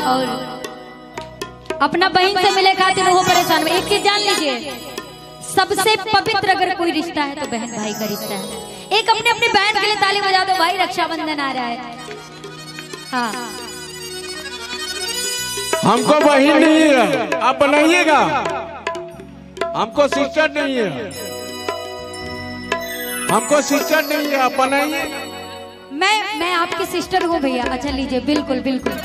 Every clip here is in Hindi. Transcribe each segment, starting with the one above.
और अपना बहन से मिले खातिर वो परेशान। एक चीज जान लीजिए, सबसे पवित्र अगर कोई रिश्ता है तो बहन भाई का रिश्ता है। एक अपने अपनी बहन के लिए ताली बजा दो भाई, रक्षाबंधन आ रहा है। हाँ, हमको बहन नहीं है, आप बनाइएगा। हमको सिस्टर नहीं है, हमको सिस्टर नहीं है, आप बनाइए। मैं आपकी सिस्टर हूँ भैया। अच्छा लीजिए, बिल्कुल बिल्कुल।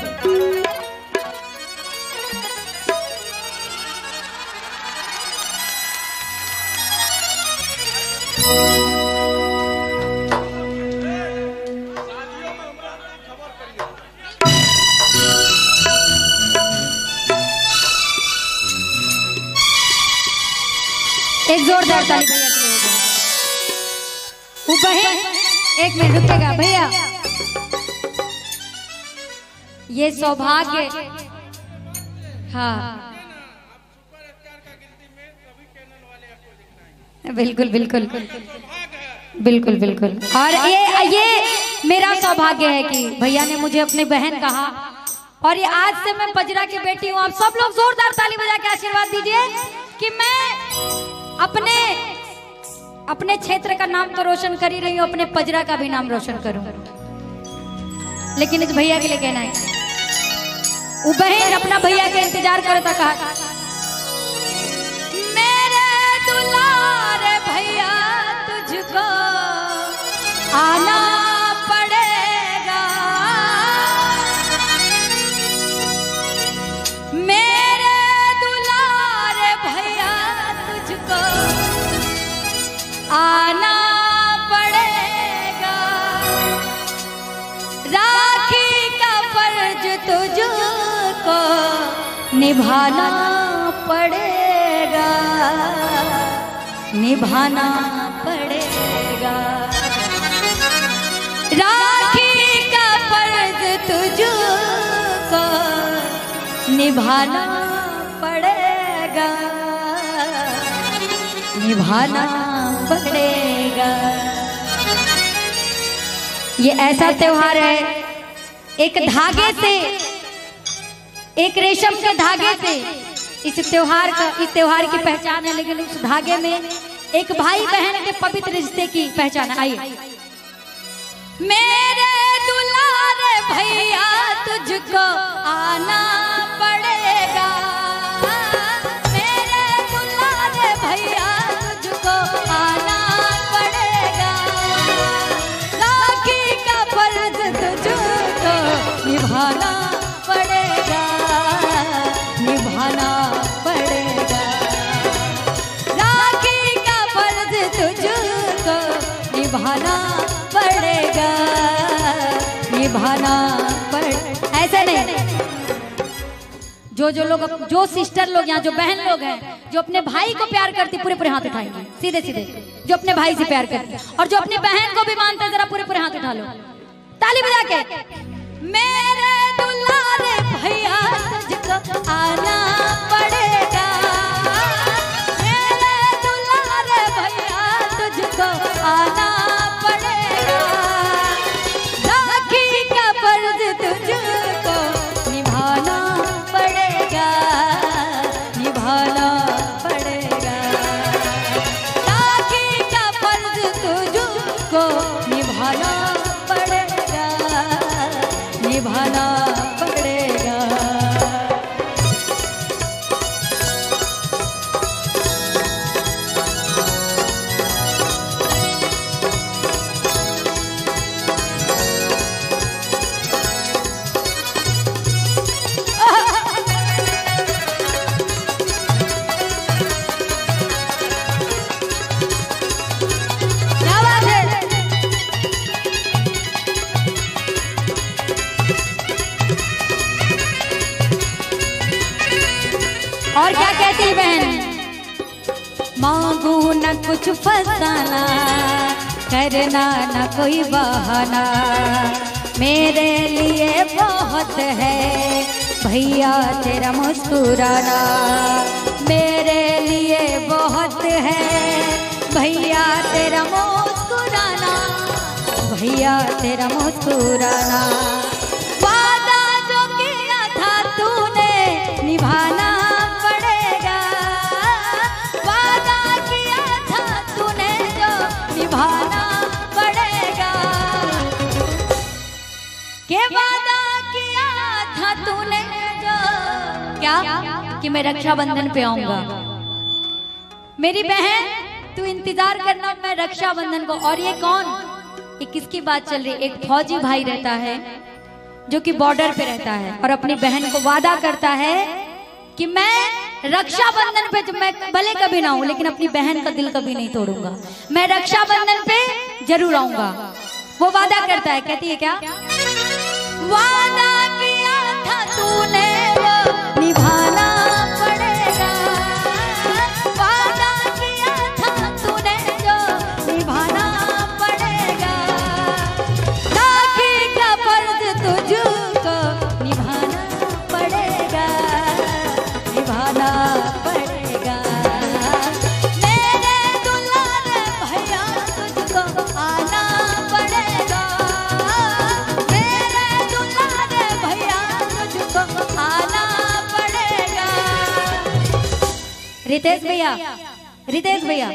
एक जोरदार ताली भैया के लिए हो जाए। वो बहन एक मिनट रुकेगा भैया, ये सौभाग्य। हाँ बिल्कुल बिल्कुल बिल्कुल बिल्कुल। और ये मेरा सौभाग्य है कि भैया ने मुझे अपनी बहन कहा, और ये आज से मैं पजरा की बेटी हूँ। आप सब लोग जोरदार ताली बजा के आशीर्वाद दीजिए कि मैं अपने क्षेत्र का नाम तो रोशन कर ही रही हूँ, अपने पजरा का भी नाम रोशन करूं। लेकिन इस भैया के लिए कहना है, वो बहन अपना भैया के इंतजार करता, कहा मेरे दुलारे भैया तुझको आना पड़ेगा, मेरे दुलारे भैया तुझको आना पड़ेगा, राखी का फर्ज तुझको निभाना पड़ेगा, निभाना पड़ेगा, राखी का फर्ज तुझको निभाना पड़ेगा, निभाना पड़ेगा। ये ऐसा त्योहार है, एक धागे से, एक रेशम के धागे से इस त्योहार की पहचान है। लेकिन उस धागे में एक भाई बहन के पवित्र रिश्ते की पहचान है। आइए, मेरे दुलारे भैया तुझको आना पड़ेगा, मेरे दुलारे भैया तुझको आना पड़ेगा, राखी का फर्ज तुझको निभाना पड़ेगा, निभाना पड़ेगा, राखी का फर्ज तुझको निभाना पड़ेगा, निभाना पड़ेगा। ऐसे नहीं, जो लोग, जो सिस्टर लोग यहाँ, जो बहन लोग हैं, जो अपने भाई को प्यार करती, पूरे पूरे हाथ उठाएंगे सीधे सीधे। जो अपने भाई से प्यार करती और जो अपनी बहन को भी मानते हैं, जरा पूरे पूरे हाथ उठा लो ताली बजा के। मेरे दुलारे भैया तुझको आना पड़ेगा, मेरे दुलारे भैया तुझको आना पड़ेगा, राखी का फर्ज तुझको निभाना पड़ेगा, निभाना पड़ेगा, राखी का फर्ज तुझको निभाना पड़ेगा, निभाना पड़ेगा। क्या बात है? और क्या कहती बहन, मांगू न कुछ फसाना, करना न कोई बहाना, मेरे लिए बहुत है भैया तेरा मुस्कुराना, मेरे लिए बहुत है भैया तेरा मुस्कुराना, भैया तेरा मुस्कुराना, वादा जो किया था क्या कि मैं रक्षाबंधन पे आऊंगा। मेरी बहन तू इंतजार करना, मैं रक्षाबंधन को। और ये कौन, ये किसकी बात चल रही है? एक फौजी भाई रहता है जो कि बॉर्डर पे रहता है और अपनी बहन को वादा करता है कि मैं रक्षाबंधन पे, मैं भले कभी ना हूं लेकिन अपनी बहन का दिल कभी नहीं तोड़ूंगा, मैं रक्षाबंधन पे जरूर आऊंगा। वो वादा करता है, कहती है क्या? वादा किया था तूने वो निभाना पड़ेगा, वादा किया था तूने जो निभाना पड़ेगा, राखी का फर्ज तुझको निभाना पड़ेगा, निभाना पड़ेगा। मेरे दुलारे भैया तुझको आना पड़ेगा, मेरे दुलारे भैया तुझको आना पड़ेगा। रितेश भैया, रितेश भैया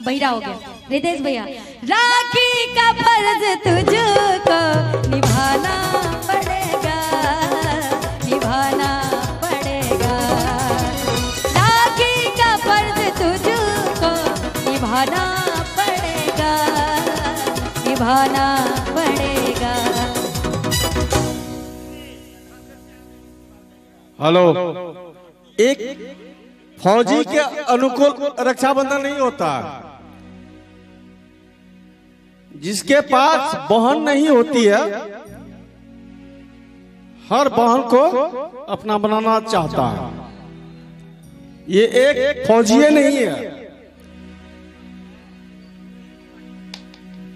बहिरा हो गया, रितेश भैया, राखी का फर्ज तुझको निभाना पड़ेगा, निभाना पड़ेगा, राखी का फर्ज तुझको निभाना पड़ेगा, निभाना पड़ेगा। हेलो, एक फौजी के अनुकूल रक्षाबंधन नहीं होता। जिसके पास बहन नहीं होती है, हर बहन को अपना बनाना चाहता है। ये एक फौजी नहीं है,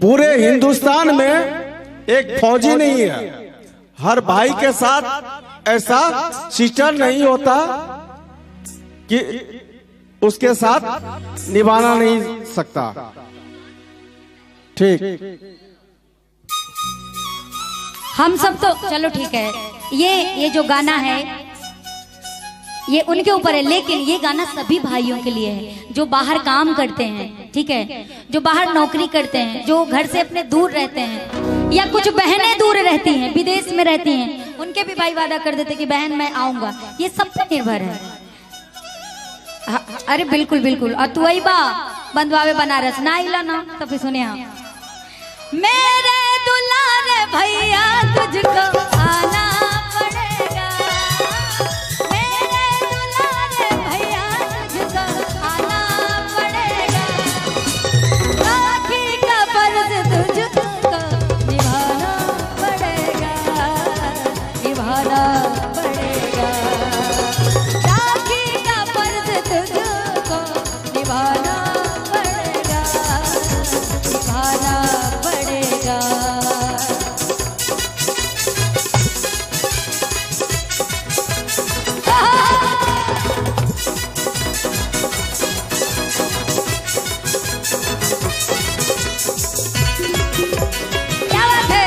पूरे हिंदुस्तान में एक फौजी नहीं है। हर भाई के साथ ऐसा सिस्टम नहीं होता कि उसके साथ निभाना नहीं सकता। ठीक, हम सब तो चलो ठीक है, ये जो गाना है ये उनके ऊपर है, लेकिन ये गाना सभी भाइयों के लिए है जो बाहर काम करते हैं, ठीक है, जो बाहर नौकरी करते हैं, जो घर से अपने दूर रहते हैं, या कुछ बहनें दूर रहती हैं, विदेश में रहती हैं, उनके भी भाई वादा कर देते कि बहन मैं आऊंगा। ये सब पे निर्भर है। अरे बिल्कुल बिल्कुल। और तू आई बा बंधवावे बनारस ना इला ना, तो फिर सुने हाँ, मेरे दुलारे भैया तुझको आना पड़ेगा, मेरे दुलारे भैया तुझको आना पड़ेगा, राखी का फर्ज तुझको निभाना पड़ेगा, निभाना पड़ेगा, राखी का फर्ज तुझको निभाना पड़ेगा, निभाना पड़ेगा। क्या बात है?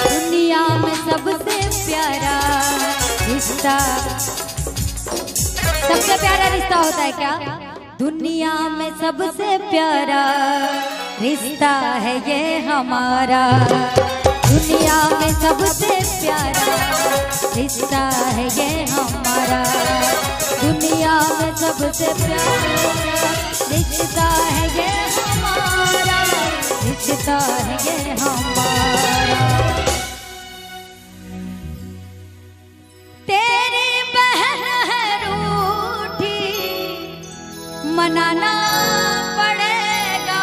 दुनिया में सबसे प्यारा रिश्ता, सबसे प्यारा रिश्ता होता है क्या? दुनिया में सबसे प्यारा रिश्ता है ये हमारा, दुनिया में सबसे प्यारा रिश्ता है ये हमारा, दुनिया में सबसे प्यारा रिश्ता है ये हमारा, रिश्ता है ये हमारा। तेरी बहन है रूठी, मनाना पड़ेगा,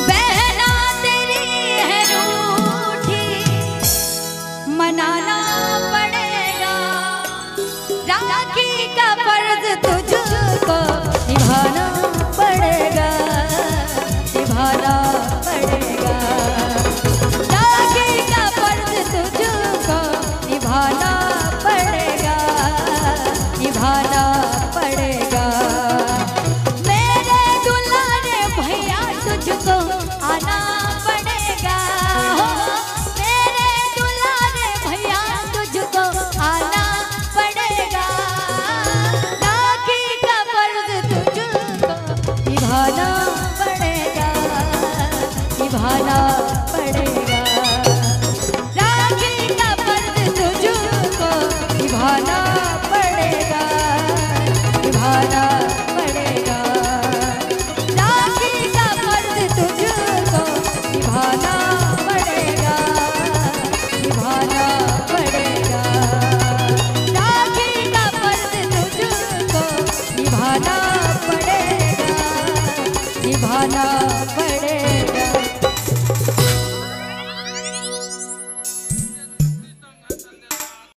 बहना तेरी है रूठी, मनाना पड़ेगा, राखी का पड़ेगा। मेरे दुलारे भैया तुझको आना पड़ेगा। मेरे दुलारे भैया तुझको आना पड़ेगा। राखी का फर्ज तुझको निभाना पड़ेगा, निभाना पड़ेगा। राखी का फर्ज तुझको निभाना पड़ेगा, निभाना पड़ेगा। राखी का फर्ज तुझको निभाना